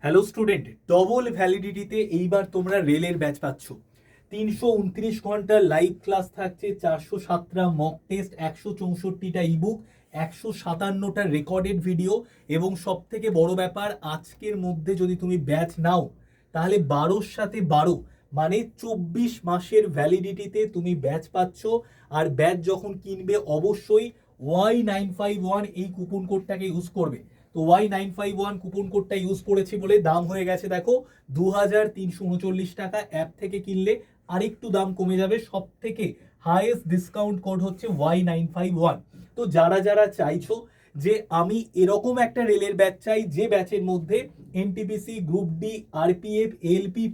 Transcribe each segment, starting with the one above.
Hello student, double ভ্যালিডিটিতে এইবার তোমরা রেলের ব্যাচ পাচ্ছ। 329 ঘন্টা লাইভ ক্লাস থাকছে, 407টা মক টেস্ট, 164টা ইবুক, 157টা রেকর্ডেড ভিডিও এবং সব থেকে বড় ব্যাপার, আজকের মধ্যে যদি তুমি ব্যাচ নাও তাহলে 12-র সাথে 12 মানে 24 মাসের ভ্যালিডিটিতে তুমি ব্যাচ পাচ্ছ। আর ব্যাচ যখন কিনবে অবশ্যই Y951 এই কুপন কোডটাকে ইউজ করবে। তো Y951 কুপন কোডটা ইউজ করেছি বলে দাম হয়ে গেছে দেখো 2339 টাকা। অ্যাপ থেকে কিনলে আরেকটু দাম কমে যাবে। সব থেকে হাইয়েস্ট ডিসকাউন্ট কোড হচ্ছে Y951। তো যারা যারা চাইছো যে আমি এরকম একটা রেলের ব্যাচ চাই যে ব্যাচের মধ্যে NTPC, group D, RPF, LP,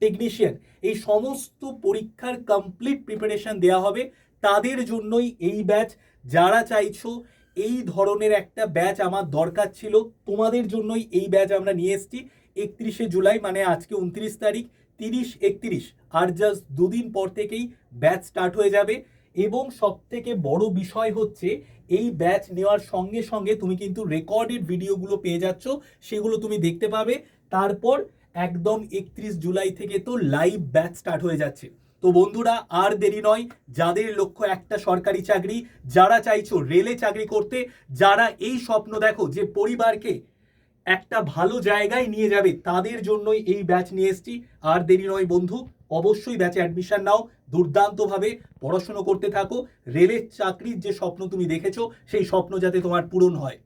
technician এই সমস্ত পরীক্ষার কমপ্লিট প্রিপারেশন দেওয়া হবে, তাদের জন্যই এই ব্যাচ। যারা চাইছো এই ধরনের একটা ব্যাচ আমার দরকার ছিল, তোমাদের জন্যই এই ব্যাচ আমরা নিয়ে এসেছি। 31শে জুলাই মানে আজকে 29 তারিখ, 30-31 আর জাস্ট দুদিন পর থেকেই ব্যাচ স্টার্ট হয়ে যাবে। এবং সব থেকে বড় বিষয় হচ্ছে এই ব্যাচ নেওয়ার সঙ্গে সঙ্গে তুমি কিন্তু রেকর্ডেড ভিডিওগুলো পেয়ে যাচ্ছ, সেগুলো তুমি দেখতে পাবে। তারপর একদম 31 জুলাই থেকে তো লাইভ ব্যাচ স্টার্ট হয়ে যাচ্ছে। তো বন্ধুরা, আর দেরি নয়, যাদের লক্ষ্য একটা সরকারি চাকরি, যারা চাইছো রেলে চাকরি করতে, যারা এই স্বপ্ন দেখো যে পরিবারকে একটা ভালো জায়গায় নিয়ে যাবে, তাদের জন্যই এই ব্যাচ নিয়ে এসেছি। আর দেরি নয় বন্ধু, অবশ্যই ব্যাচে অ্যাডমিশন নাও, দুর্দান্তভাবে পড়াশুনো করতে থাকো। রেলের চাকরির যে স্বপ্ন তুমি দেখেছো সেই স্বপ্ন যাতে তোমার পূরণ হয়।